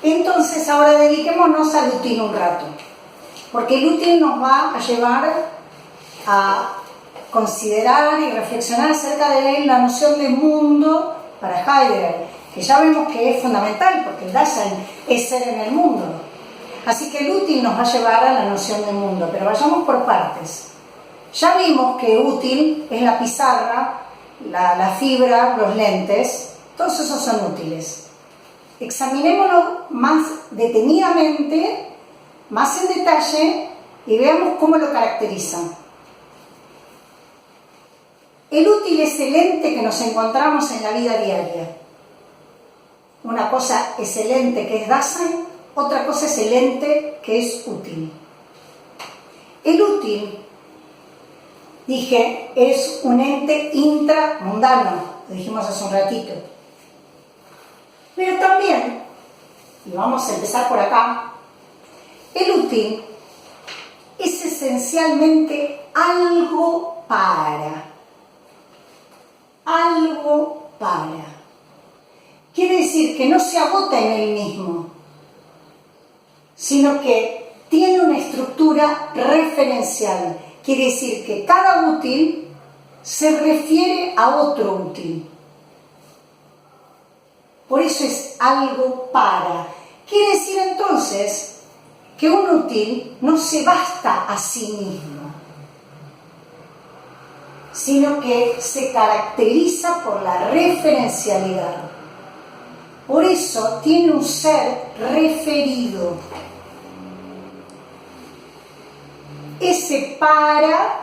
Entonces ahora dediquémonos al útil un rato, porque el útil nos va a llevar a considerar y reflexionar acerca de la noción de mundo para Heidegger, que ya vemos que es fundamental, porque el Dasein es ser en el mundo. Así que el útil nos va a llevar a la noción de mundo, pero vayamos por partes. Ya vimos que útil es la pizarra, la fibra, los lentes, todos esos son útiles. Examinémoslo más detenidamente, más en detalle, y veamos cómo lo caracterizan. El útil es el ente que nos encontramos en la vida diaria. Una cosa es el ente que es Dasein, otra cosa es el ente que es útil. El útil, dije, es un ente intramundano, lo dijimos hace un ratito. Pero también, y vamos a empezar por acá, el útil es esencialmente algo para. Algo para. Quiere decir que no se agota en él mismo, sino que tiene una estructura referencial. Quiere decir que cada útil se refiere a otro útil. Por eso es algo para. Quiere decir entonces que un útil no se basta a sí mismo, sino que se caracteriza por la referencialidad. Por eso tiene un ser referido. Ese para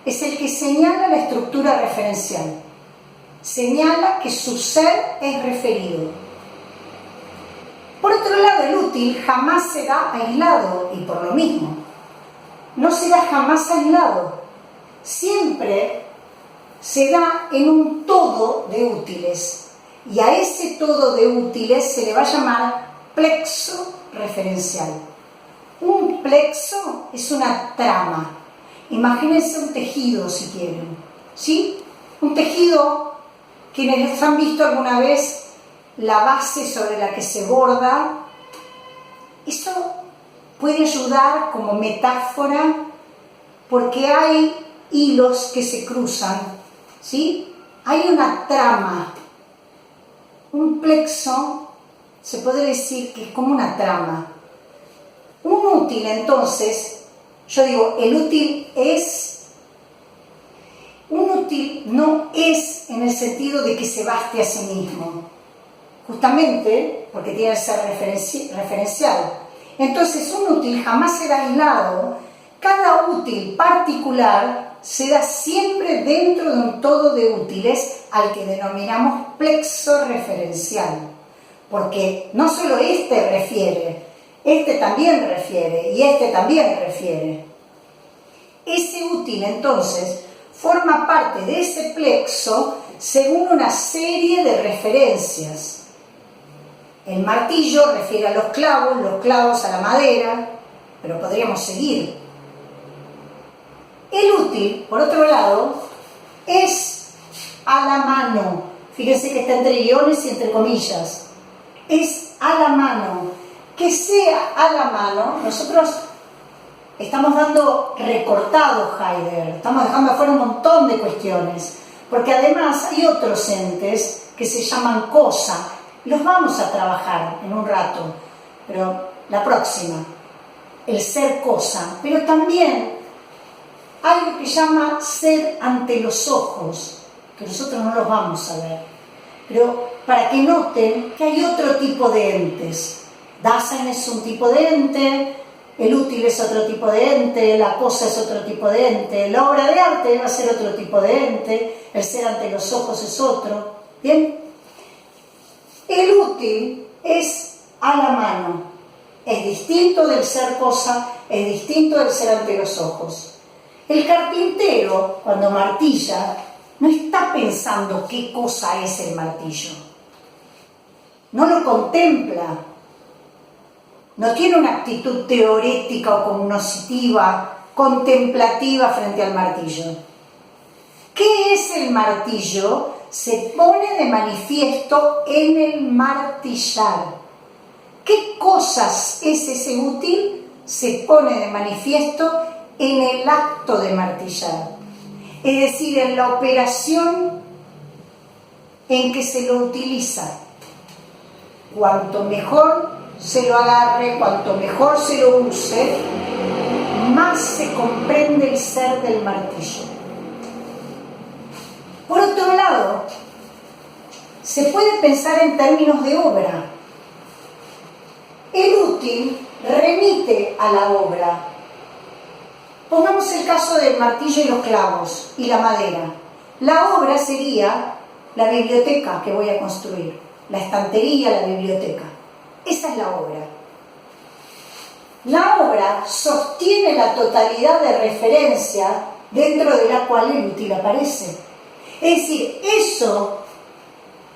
es el que señala la estructura referencial. Señala que su ser es referido. Por otro lado, el útil jamás será aislado, y por lo mismo, no será jamás aislado. Siempre será en un todo de útiles, y a ese todo de útiles se le va a llamar plexo referencial. Un plexo es una trama. Imagínense un tejido, si quieren, ¿sí? Un tejido, quienes han visto alguna vez la base sobre la que se borda, eso puede ayudar como metáfora porque hay hilos que se cruzan, ¿sí? Hay una trama. Un plexo se puede decir que es como una trama. Un útil, entonces, yo digo, el útil es... Un útil no es en el sentido de que se baste a sí mismo, justamente porque tiene que ser referencial. Entonces, un útil jamás será aislado. Cada útil particular se da siempre dentro de un todo de útiles al que denominamos plexo referencial, porque no solo este refiere, este también refiere y este también refiere. Ese útil, entonces, forma parte de ese plexo según una serie de referencias. El martillo refiere a los clavos a la madera, pero podríamos seguir. El útil, por otro lado, es a la mano. Fíjense que está entre guiones y entre comillas. Es a la mano. Que sea a la mano, nosotros estamos dando recortado Heidegger, estamos dejando afuera un montón de cuestiones, porque además hay otros entes que se llaman cosa. Los vamos a trabajar en un rato, pero la próxima, el ser cosa. Pero también hay lo que llama ser ante los ojos, que nosotros no los vamos a ver, pero para que noten que hay otro tipo de entes. Dasein es un tipo de ente, el útil es otro tipo de ente, la cosa es otro tipo de ente, la obra de arte va a ser otro tipo de ente, el ser ante los ojos es otro. ¿Bien? El útil es a la mano, es distinto del ser cosa, es distinto del ser ante los ojos. El carpintero, cuando martilla, no está pensando qué cosa es el martillo, no lo contempla, no tiene una actitud teorética o cognoscitiva, contemplativa frente al martillo. ¿Qué es el martillo se pone de manifiesto en el martillar. ¿Qué cosas es ese útil? Se pone de manifiesto en el acto de martillar, es decir, en la operación en que se lo utiliza. Cuanto mejor se lo agarre, cuanto mejor se lo use, más se comprende el ser del martillo. Por otro lado, se puede pensar en términos de obra. El útil remite a la obra. Pongamos el caso del martillo y los clavos y la madera. La obra sería la biblioteca que voy a construir, la estantería, la biblioteca. Esa es la obra. La obra sostiene la totalidad de referencia dentro de la cual el útil aparece. Es decir, eso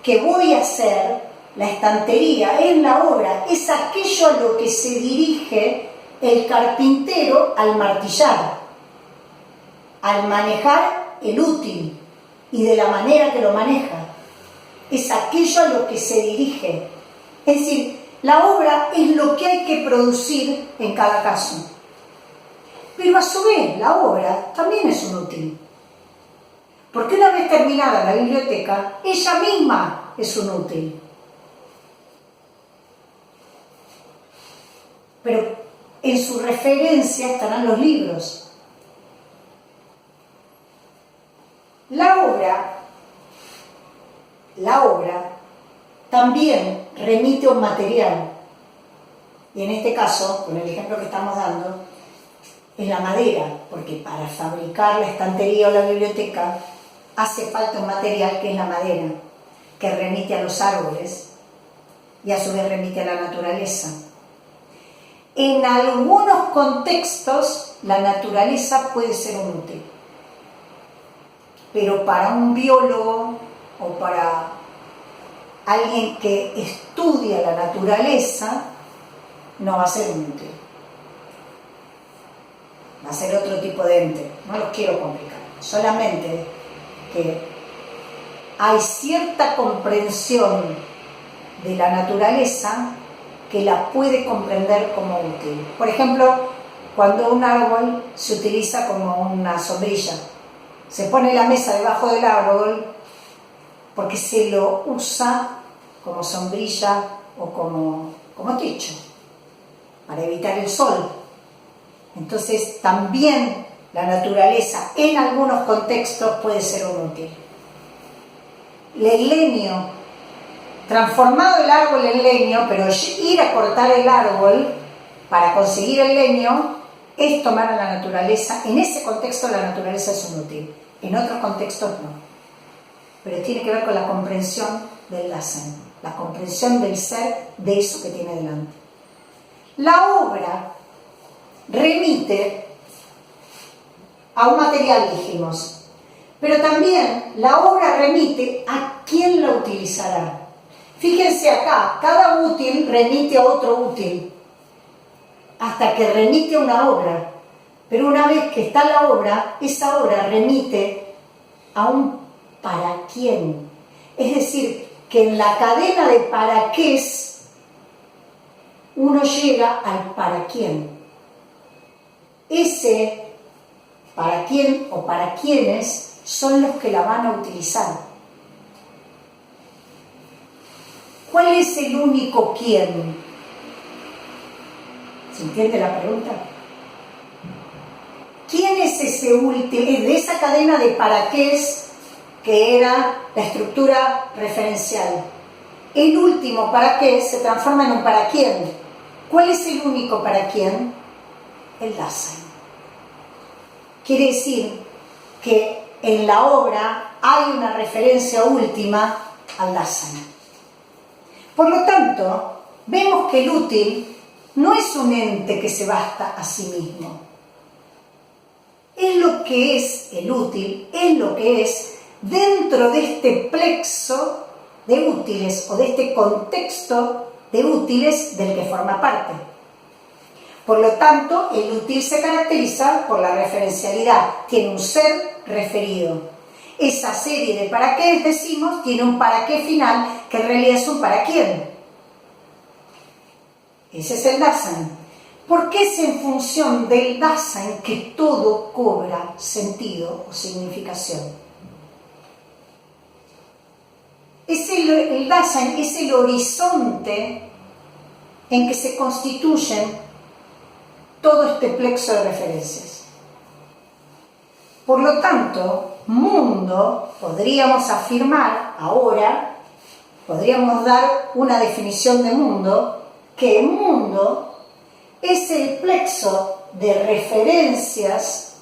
que voy a hacer, la estantería, es la obra, es aquello a lo que se dirige el carpintero al martillar, al manejar el útil y de la manera que lo maneja. Es aquello a lo que se dirige. Es decir, la obra es lo que hay que producir en cada caso. Pero a su vez, la obra también es un útil. Porque una vez terminada la biblioteca, ella misma es un útil. Pero en su referencia estarán los libros. La obra también remite a un material. Y en este caso, con el ejemplo que estamos dando, es la madera, porque para fabricar la estantería o la biblioteca hace falta un material que es la madera, que remite a los árboles y a su vez remite a la naturaleza. En algunos contextos la naturaleza puede ser un útil, pero para un biólogo o para alguien que estudia la naturaleza no va a ser un útil, va a ser otro tipo de ente. No los quiero complicar, solamente que hay cierta comprensión de la naturaleza que la puede comprender como útil. Por ejemplo, cuando un árbol se utiliza como una sombrilla, se pone la mesa debajo del árbol porque se lo usa como sombrilla o como techo, para evitar el sol. Entonces, también la naturaleza en algunos contextos puede ser un útil. El leño, transformado el árbol en leño, pero ir a cortar el árbol para conseguir el leño es tomar a la naturaleza. En ese contexto la naturaleza es un útil, en otros contextos no. Pero tiene que ver con la comprensión del Dasein, la comprensión del ser de eso que tiene delante. La obra remite a un material, dijimos, pero también la obra remite a quién la utilizará. Fíjense acá, cada útil remite a otro útil, hasta que remite a una obra. Pero una vez que está la obra, esa obra remite a un para quién. Es decir, que en la cadena de para qués, uno llega al para quién. Ese para quién o para quiénes son los que la van a utilizar. ¿Cuál es el único quién? ¿Se entiende la pregunta? ¿Quién es ese último? De esa cadena de para qué que era la estructura referencial. El último para qué se transforma en un para quién. ¿Cuál es el único para quién? El Dasein. Quiere decir que en la obra hay una referencia última al Dasein. Por lo tanto, vemos que el útil no es un ente que se basta a sí mismo. Es lo que es el útil, es lo que es dentro de este plexo de útiles o de este contexto de útiles del que forma parte. Por lo tanto, el útil se caracteriza por la referencialidad, tiene un ser referido. esa serie de para qué decimos tiene un para qué final que en realidad es un para quién. Ese es el Dasein. Porque es en función del Dasein que todo cobra sentido o significación. El Dasein es el horizonte en que se constituyen todo este plexo de referencias. Por lo tanto, mundo, podríamos afirmar ahora, podríamos dar una definición de mundo, que el mundo es el plexo de referencias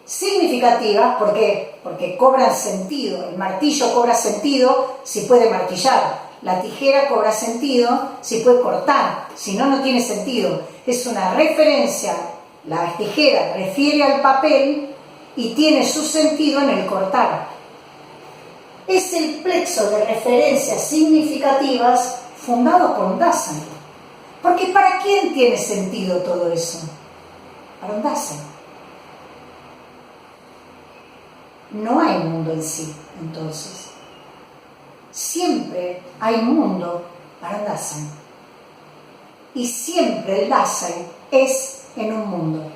significativas. ¿Por qué? Porque cobran sentido. El martillo cobra sentido si puede martillar. La tijera cobra sentido si puede cortar. Si no, no tiene sentido. Es una referencia. La tijera refiere al papel y tiene su sentido en el cortar. Es el plexo de referencias significativas fundado por Dasein. Porque ¿para quién tiene sentido todo eso? Para un Dasein. No hay mundo en sí, entonces. Siempre hay mundo para un Dasein. Y siempre el Dasein es en un mundo.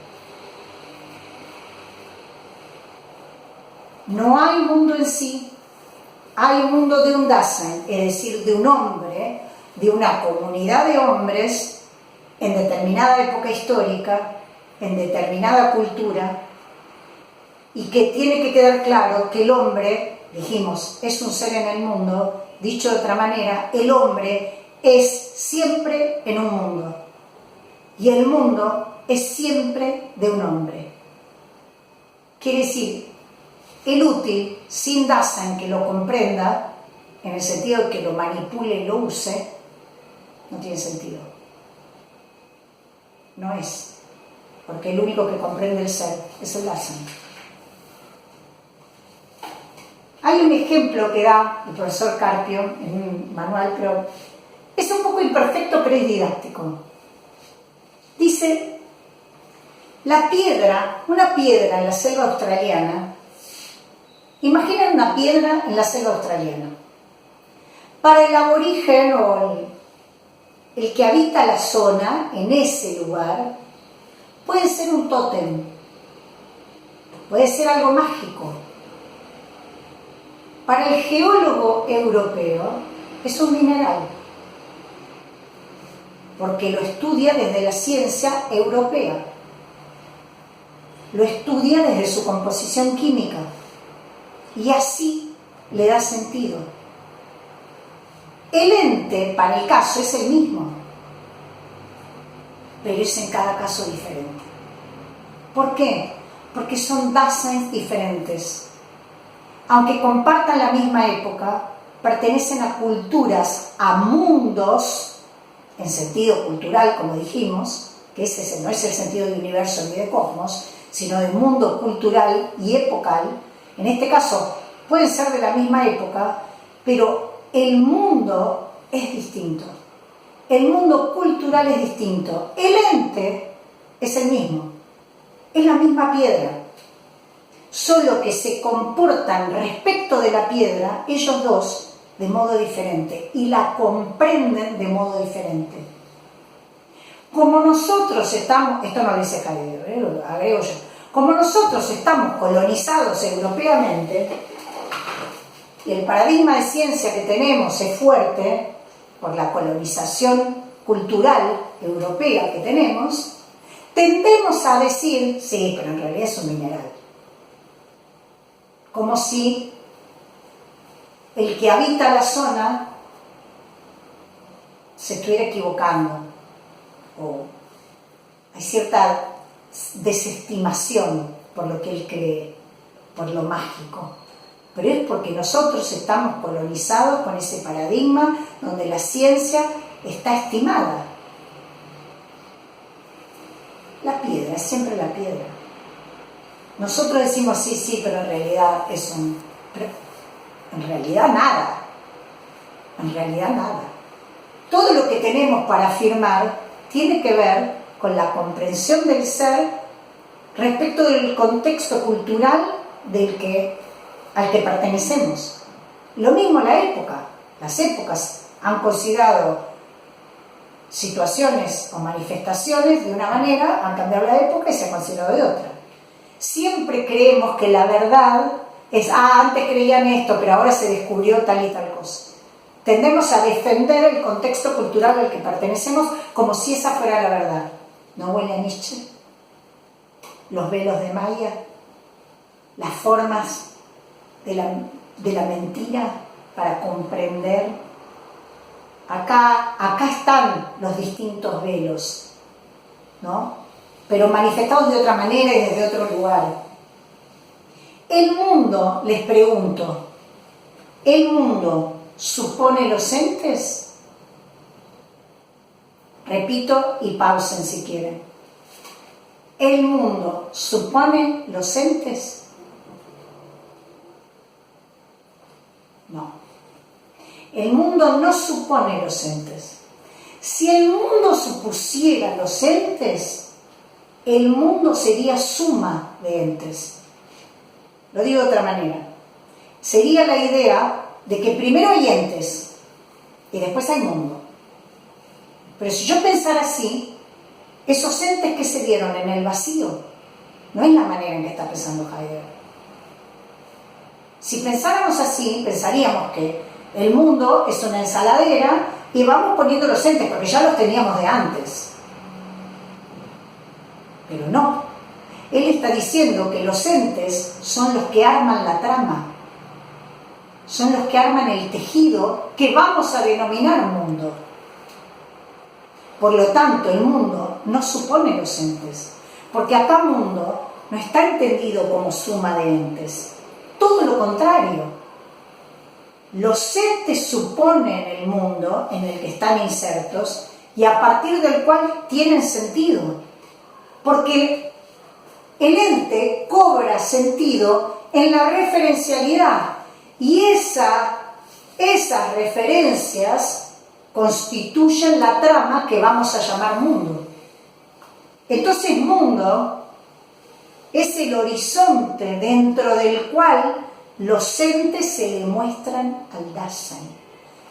No hay mundo en sí, hay mundo de un Dasein, es decir, de un hombre, de una comunidad de hombres en determinada época histórica, en determinada cultura, y que tiene que quedar claro que el hombre, dijimos, es un ser en el mundo. Dicho de otra manera, el hombre es siempre en un mundo y el mundo es siempre de un hombre. Quiere decir, el útil, sin Dasein que lo comprenda, en el sentido de que lo manipule y lo use, no tiene sentido. No es, porque el único que comprende el ser es el Dasein. Hay un ejemplo que da el profesor Carpio en un manual, pero es un poco imperfecto, pero es didáctico. Dice, una piedra en la selva australiana, imaginen una piedra en la selva australiana. Para el aborigen o el que habita la zona, en ese lugar, puede ser un tótem, puede ser algo mágico. Para el geólogo europeo es un mineral, porque lo estudia desde la ciencia europea, lo estudia desde su composición química y así le da sentido. El ente para el caso es el mismo, pero es en cada caso diferente. ¿Por qué? Porque son Daseins diferentes. Aunque compartan la misma época, pertenecen a culturas, a mundos, en sentido cultural, como dijimos, que ese no es el sentido de universo ni de cosmos, sino de mundo cultural y epocal. En este caso, pueden ser de la misma época, pero el mundo es distinto. El mundo cultural es distinto. El ente es el mismo. Es la misma piedra. Solo que se comportan respecto de la piedra, ellos dos, de modo diferente, y la comprenden de modo diferente. Como nosotros estamos, esto no lo dice Heidegger, lo agrego yo, como nosotros estamos colonizados europeamente, y el paradigma de ciencia que tenemos es fuerte, por la colonización cultural europea que tenemos, tendemos a decir, sí, pero en realidad es un mineral. Como si el que habita la zona se estuviera equivocando, o hay cierta desestimación por lo que él cree, por lo mágico. Pero es porque nosotros estamos colonizados con ese paradigma donde la ciencia está estimada. La piedra es siempre la piedra. Nosotros decimos sí, pero en realidad es un... Pero en realidad nada. En realidad nada. Todo lo que tenemos para afirmar tiene que ver con la comprensión del ser respecto del contexto cultural del que al que pertenecemos. Lo mismo la época. Las épocas han considerado situaciones o manifestaciones de una manera, han cambiado la época y se ha considerado de otra. Siempre creemos que la verdad es, antes creían esto, pero ahora se descubrió tal y tal cosa. Tendemos a defender el contexto cultural al que pertenecemos como si esa fuera la verdad. ¿No huele a Nietzsche? Los velos de Maya, las formas de la mentira para comprender. Acá están los distintos velos, ¿no? Pero manifestados de otra manera y desde otro lugar. El mundo, les pregunto, ¿el mundo supone los entes? Repito y pausen si quieren. ¿El mundo supone los entes? No. El mundo no supone los entes. Si el mundo supusiera los entes, el mundo sería suma de entes. Lo digo de otra manera. Sería la idea de que primero hay entes y después hay mundo. Pero si yo pensara así, esos entes que se dieron en el vacío, no es la manera en que está pensando Heidegger. Si pensáramos así, pensaríamos que el mundo es una ensaladera y vamos poniendo los entes, porque ya los teníamos de antes. Pero no. Él está diciendo que los entes son los que arman la trama, son los que arman el tejido que vamos a denominar mundo. Por lo tanto, el mundo no supone los entes, porque acá mundo no está entendido como suma de entes. Todo lo contrario. Los entes suponen el mundo en el que están insertos y a partir del cual tienen sentido. Porque el ente cobra sentido en la referencialidad y esas referencias constituyen la trama que vamos a llamar mundo. Entonces mundo es el horizonte dentro del cual los entes se le muestran al Dasein.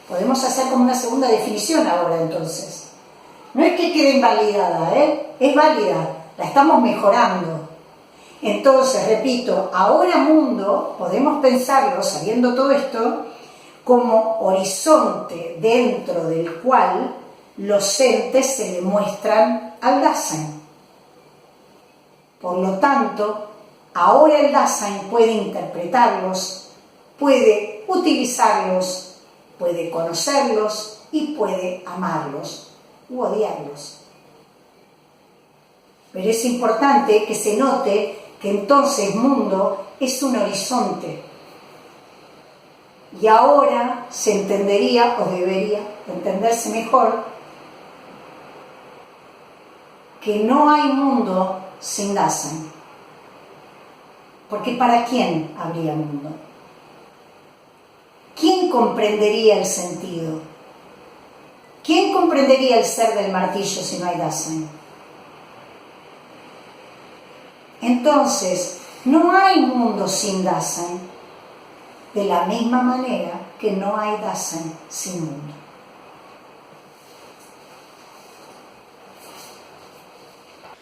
Podemos hacer como una segunda definición ahora entonces. No es que quede invalidada, es válida, la estamos mejorando. Entonces, repito, ahora mundo, podemos pensarlo, sabiendo todo esto, como horizonte dentro del cual los entes se le muestran al Dasein. Por lo tanto, ahora el Dasein puede interpretarlos, puede utilizarlos, puede conocerlos y puede amarlos u odiarlos. Pero es importante que se note que entonces mundo es un horizonte. Y ahora se entendería, o debería entenderse mejor, que no hay mundo sin Dasein. Porque ¿para quién habría mundo? ¿Quién comprendería el sentido? ¿Quién comprendería el ser del martillo si no hay Dasein? Entonces, no hay mundo sin Dasein, de la misma manera que no hay Dasein sin mundo.